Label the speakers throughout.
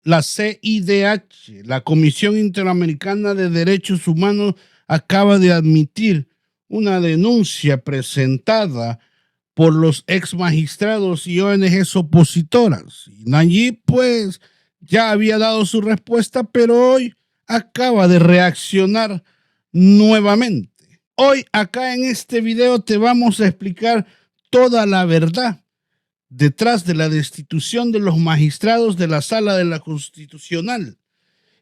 Speaker 1: La CIDH, la Comisión Interamericana de Derechos Humanos, acaba de admitir una denuncia presentada por los ex magistrados y ONGs opositoras. Y Nayib, pues, ya había dado su respuesta, pero hoy acaba de reaccionar nuevamente. Hoy acá en este video te vamos a explicar toda la verdad detrás de la destitución de los magistrados de la Sala de la Constitucional.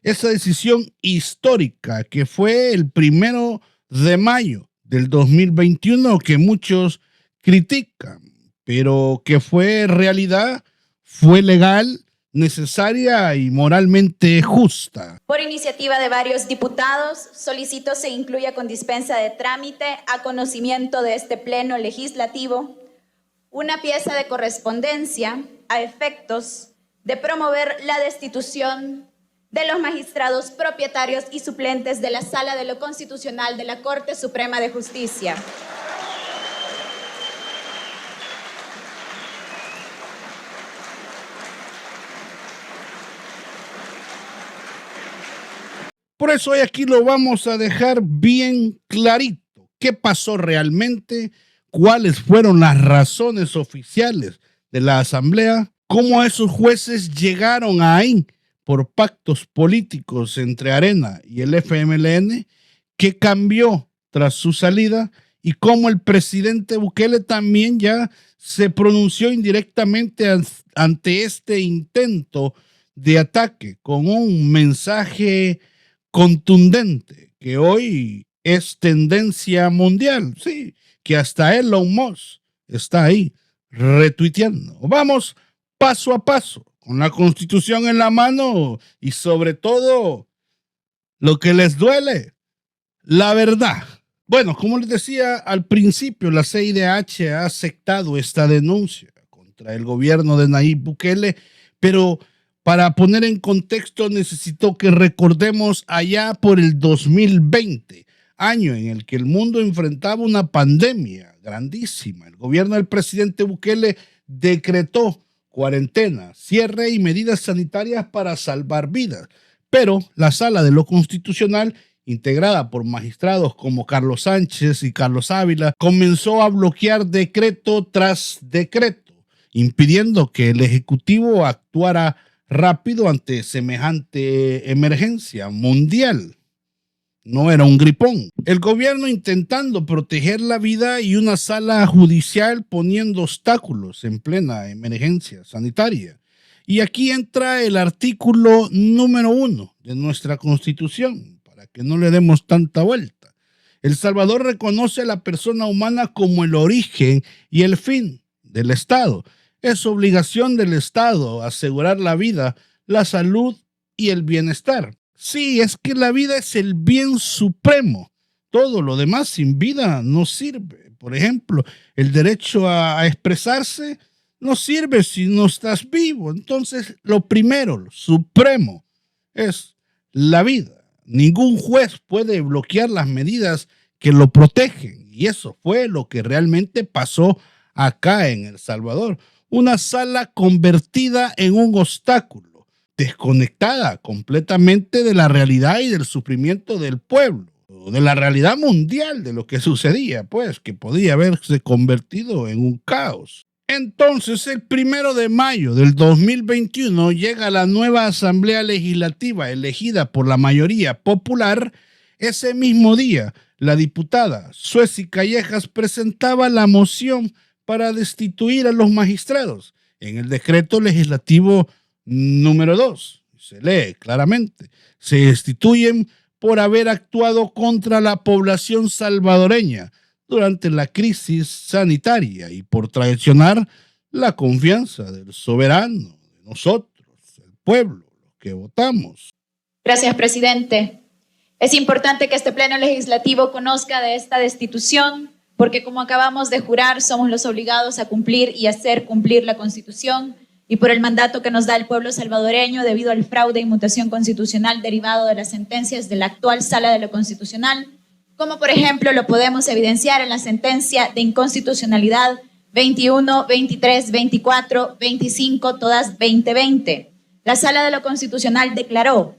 Speaker 1: Esa decisión histórica que fue el 1 de mayo del 2021 que muchos critican, pero que fue realidad, fue legal, necesaria y moralmente justa.
Speaker 2: Por iniciativa de varios diputados, solicito se incluya con dispensa de trámite a conocimiento de este Pleno Legislativo una pieza de correspondencia a efectos de promover la destitución de los magistrados propietarios y suplentes de la Sala de lo Constitucional de la Corte Suprema de Justicia.
Speaker 1: Por eso hoy aquí lo vamos a dejar bien clarito. ¿Qué pasó realmente? ¿Cuáles fueron las razones oficiales de la Asamblea? ¿Cómo esos jueces llegaron ahí por pactos políticos entre Arena y el FMLN? ¿Qué cambió tras su salida? Y cómo el presidente Bukele también ya se pronunció indirectamente ante este intento de ataque con un mensaje contundente que hoy es tendencia mundial, sí, que hasta Elon Musk está ahí retuiteando. Vamos paso a paso, con la Constitución en la mano y sobre todo lo que les duele, la verdad. Bueno, como les decía al principio, la CIDH ha aceptado esta denuncia contra el gobierno de Nayib Bukele, pero para poner en contexto, necesito que recordemos allá por el 2020, año en el que el mundo enfrentaba una pandemia grandísima. El gobierno del presidente Bukele decretó cuarentena, cierre y medidas sanitarias para salvar vidas. Pero la Sala de lo Constitucional, integrada por magistrados como Carlos Sánchez y Carlos Ávila, comenzó a bloquear decreto tras decreto, impidiendo que el Ejecutivo actuara rápido ante semejante emergencia mundial. No era un gripón. El gobierno intentando proteger la vida y una sala judicial poniendo obstáculos en plena emergencia sanitaria. Y aquí entra el artículo número 1 de nuestra Constitución, para que no le demos tanta vuelta. El Salvador reconoce a la persona humana como el origen y el fin del Estado. Es obligación del Estado asegurar la vida, la salud y el bienestar. Sí, es que la vida es el bien supremo. Todo lo demás sin vida no sirve. Por ejemplo, el derecho a expresarse no sirve si no estás vivo. Entonces, lo primero, lo supremo, es la vida. Ningún juez puede bloquear las medidas que lo protegen. Y eso fue lo que realmente pasó acá en El Salvador. Una sala convertida en un obstáculo, desconectada completamente de la realidad y del sufrimiento del pueblo, de la realidad mundial de lo que sucedía, pues, que podía haberse convertido en un caos. Entonces, el 1 de mayo del 2021 llega la nueva Asamblea Legislativa elegida por la mayoría popular. Ese mismo día, la diputada Suezi Callejas presentaba la moción para destituir a los magistrados en el decreto legislativo número 2. Se lee claramente: se destituyen por haber actuado contra la población salvadoreña durante la crisis sanitaria y por traicionar la confianza del soberano, de nosotros, el pueblo, los que votamos.
Speaker 2: Gracias, presidente. Es importante que este Pleno Legislativo conozca de esta destitución, porque como acabamos de jurar, somos los obligados a cumplir y hacer cumplir la Constitución, y por el mandato que nos da el pueblo salvadoreño debido al fraude y mutación constitucional derivado de las sentencias de la actual Sala de lo Constitucional, como por ejemplo lo podemos evidenciar en la sentencia de inconstitucionalidad 21, 23, 24, 25, todas 2020, la Sala de lo Constitucional declaró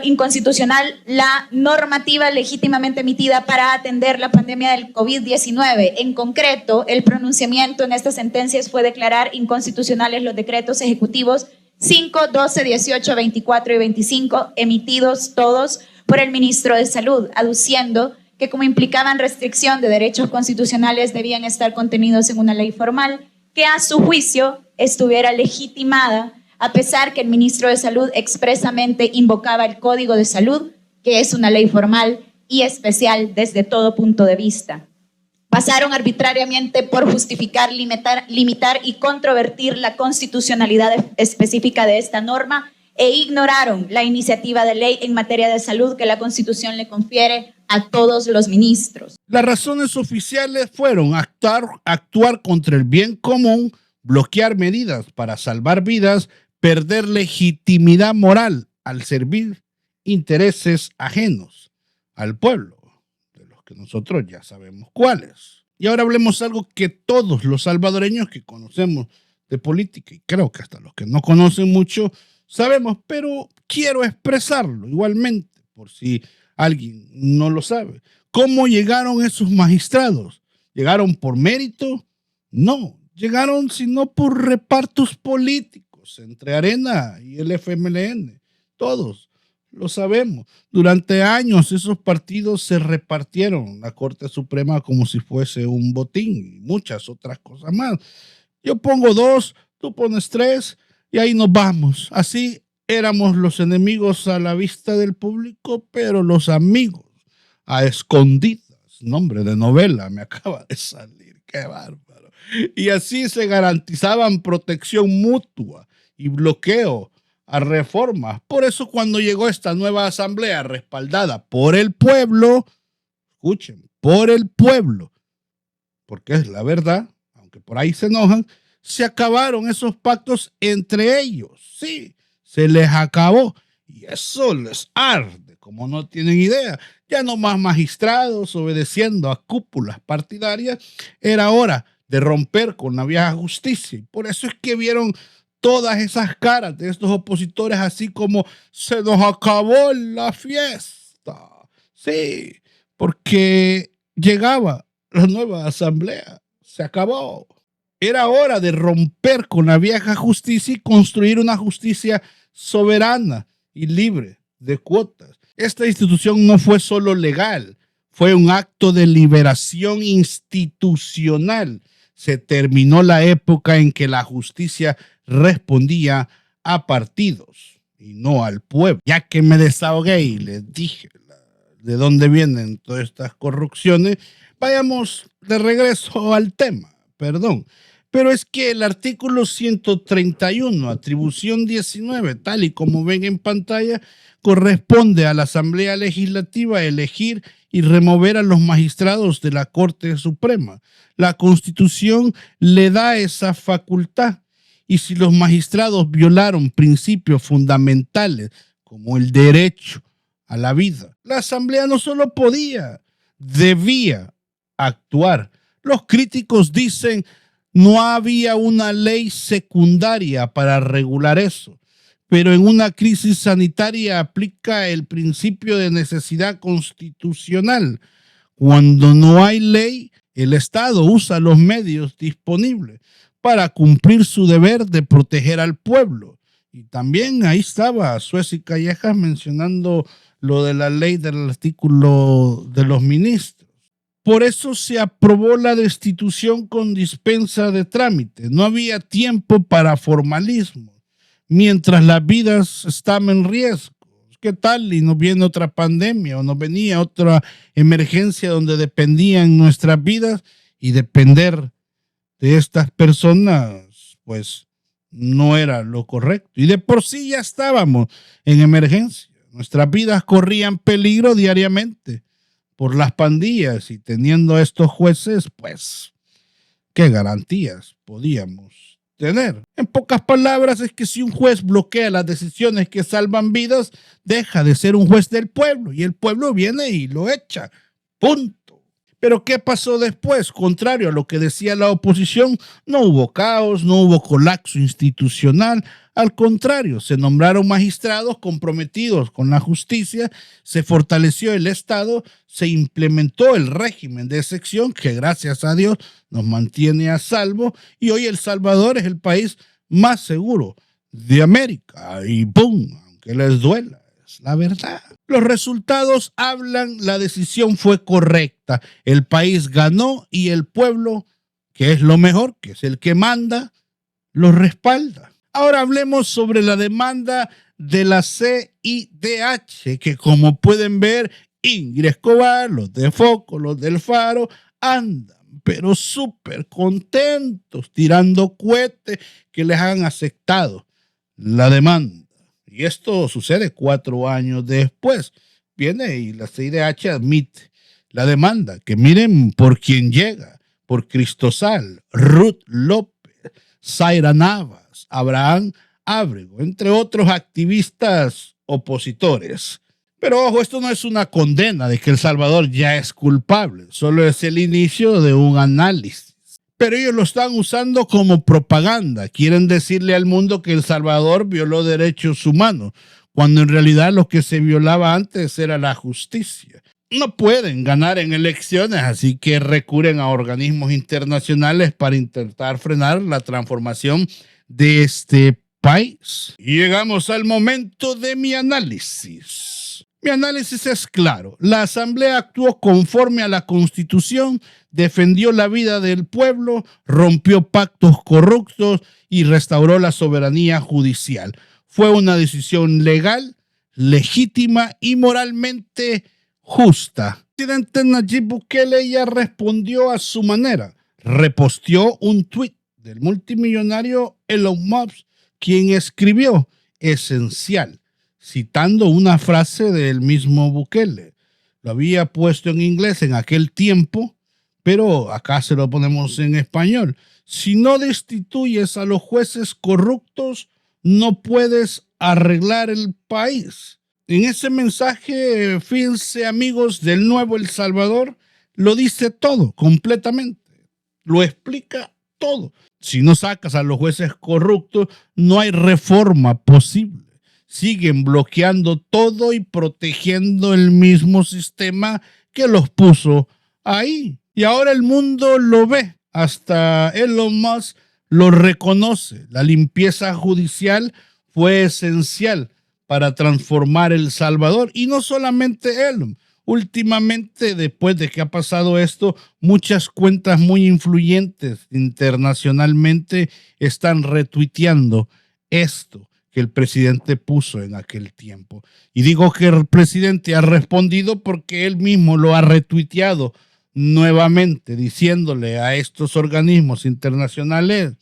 Speaker 2: inconstitucional la normativa legítimamente emitida para atender la pandemia del COVID-19. En concreto, el pronunciamiento en estas sentencias fue declarar inconstitucionales los decretos ejecutivos 5, 12, 18, 24 y 25, emitidos todos por el ministro de Salud, aduciendo que como implicaban restricción de derechos constitucionales debían estar contenidos en una ley formal que a su juicio estuviera legitimada, a pesar que el ministro de Salud expresamente invocaba el Código de Salud, que es una ley formal y especial desde todo punto de vista. Pasaron arbitrariamente por justificar, limitar y controvertir la constitucionalidad específica de esta norma e ignoraron la iniciativa de ley en materia de salud que la Constitución le confiere a todos los ministros.
Speaker 1: Las razones oficiales fueron actuar contra el bien común, bloquear medidas para salvar vidas, perder legitimidad moral al servir intereses ajenos al pueblo, de los que nosotros ya sabemos cuáles. Y ahora hablemos algo que todos los salvadoreños que conocemos de política, y creo que hasta los que no conocen mucho, sabemos, pero quiero expresarlo igualmente, por si alguien no lo sabe. ¿Cómo llegaron esos magistrados? ¿Llegaron por mérito? No, llegaron sino por repartos políticos entre Arena y el FMLN. Todos lo sabemos. Durante años esos partidos se repartieron la Corte Suprema como si fuese un botín y muchas otras cosas más. Yo pongo 2, tú pones 3 y ahí nos vamos. Así éramos los enemigos a la vista del público, pero los amigos a escondidas. Nombre de novela me acaba de salir. ¡Qué bárbaro! Y así se garantizaban protección mutua y bloqueo a reformas. Por eso cuando llegó esta nueva asamblea respaldada por el pueblo, escuchen, por el pueblo, porque es la verdad, aunque por ahí se enojan, se acabaron esos pactos entre ellos. Sí, se les acabó. Y eso les arde, como no tienen idea. Ya no más magistrados obedeciendo a cúpulas partidarias. Era hora de romper con la vieja justicia. Y por eso es que vieron todas esas caras de estos opositores, así como se nos acabó la fiesta. Sí, porque llegaba la nueva asamblea. Se acabó. Era hora de romper con la vieja justicia y construir una justicia soberana y libre de cuotas. Esta institución no fue solo legal, fue un acto de liberación institucional. Se terminó la época en que la justicia respondía a partidos y no al pueblo. Ya que me desahogué y les dije de dónde vienen todas estas corrupciones, vayamos de regreso al tema, perdón. Pero es que el artículo 131, atribución 19, tal y como ven en pantalla, corresponde a la Asamblea Legislativa elegir y remover a los magistrados de la Corte Suprema. La Constitución le da esa facultad. Y si los magistrados violaron principios fundamentales como el derecho a la vida, la Asamblea no solo podía, debía actuar. Los críticos dicen no había una ley secundaria para regular eso, pero en una crisis sanitaria aplica el principio de necesidad constitucional. Cuando no hay ley, el Estado usa los medios disponibles para cumplir su deber de proteger al pueblo. Y también ahí estaba Suez y Callejas mencionando lo de la ley del artículo de los ministros. Por eso se aprobó la destitución con dispensa de trámite. No había tiempo para formalismo, mientras las vidas estaban en riesgo. ¿Qué tal? Y nos viene otra pandemia o nos venía otra emergencia donde dependían nuestras vidas, y depender de estas personas, pues no era lo correcto. Y de por sí ya estábamos en emergencia. Nuestras vidas corrían peligro diariamente por las pandillas, y teniendo a estos jueces, pues, ¿qué garantías podíamos tener? En pocas palabras, es que si un juez bloquea las decisiones que salvan vidas, deja de ser un juez del pueblo y el pueblo viene y lo echa. Punto. Pero ¿qué pasó después? Contrario a lo que decía la oposición, no hubo caos, no hubo colapso institucional. Al contrario, se nombraron magistrados comprometidos con la justicia, se fortaleció el Estado, se implementó el régimen de excepción que gracias a Dios nos mantiene a salvo y hoy El Salvador es el país más seguro de América. Y ¡pum! Aunque les duela, es la verdad. Los resultados hablan, la decisión fue correcta. El país ganó y el pueblo, que es lo mejor, que es el que manda, lo respalda. Ahora hablemos sobre la demanda de la CIDH, que como pueden ver, Ingrid Escobar, los de Foco, los del Faro, andan, pero súper contentos, tirando cohetes que les han aceptado la demanda. Y esto sucede 4 años después. Viene y la CIDH admite la demanda, que miren por quién llega, por Cristosal, Ruth López, Zaira Navas, Abraham Ábrego, entre otros activistas opositores. Pero ojo, esto no es una condena de que El Salvador ya es culpable, solo es el inicio de un análisis. Pero ellos lo están usando como propaganda. Quieren decirle al mundo que El Salvador violó derechos humanos, cuando en realidad lo que se violaba antes era la justicia. No pueden ganar en elecciones, así que recurren a organismos internacionales para intentar frenar la transformación de este país. Y llegamos al momento de mi análisis. Mi análisis es claro. La Asamblea actuó conforme a la Constitución, defendió la vida del pueblo, rompió pactos corruptos y restauró la soberanía judicial. Fue una decisión legal, legítima y moralmente justa. El presidente Nayib Bukele ya respondió a su manera. Reposteó un tuit del multimillonario Elon Musk, quien escribió esencial, citando una frase del mismo Bukele. Lo había puesto en inglés en aquel tiempo, pero acá se lo ponemos en español. Si no destituyes a los jueces corruptos, no puedes arreglar el país. En ese mensaje, fíjense amigos del Nuevo El Salvador, lo dice todo completamente, lo explica todo. Si no sacas a los jueces corruptos, no hay reforma posible. Siguen bloqueando todo y protegiendo el mismo sistema que los puso ahí. Y ahora el mundo lo ve, hasta Elon Musk lo reconoce. La limpieza judicial fue esencial para transformar El Salvador. Y no solamente Elon. Últimamente, después de que ha pasado esto, muchas cuentas muy influyentes internacionalmente están retuiteando esto que el presidente puso en aquel tiempo. Y digo que el presidente ha respondido porque él mismo lo ha retuiteado nuevamente, diciéndole a estos organismos internacionales,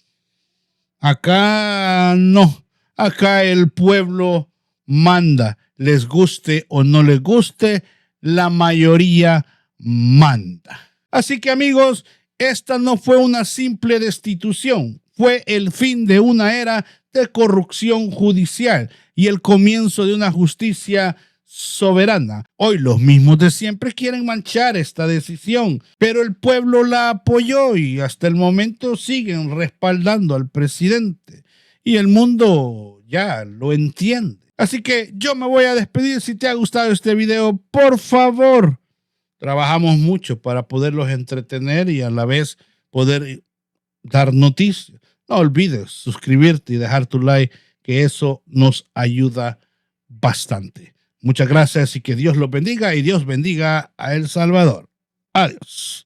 Speaker 1: acá no, acá el pueblo manda, les guste o no les guste, la mayoría manda. Así que amigos, esta no fue una simple destitución, fue el fin de una era de corrupción judicial y el comienzo de una justicia soberana. Hoy los mismos de siempre quieren manchar esta decisión, pero el pueblo la apoyó y hasta el momento siguen respaldando al presidente y el mundo ya lo entiende. Así que yo me voy a despedir. Si te ha gustado este video, por favor, trabajamos mucho para poderlos entretener y a la vez poder dar noticias. No olvides suscribirte y dejar tu like, que eso nos ayuda bastante. Muchas gracias y que Dios los bendiga y Dios bendiga a El Salvador. Adiós.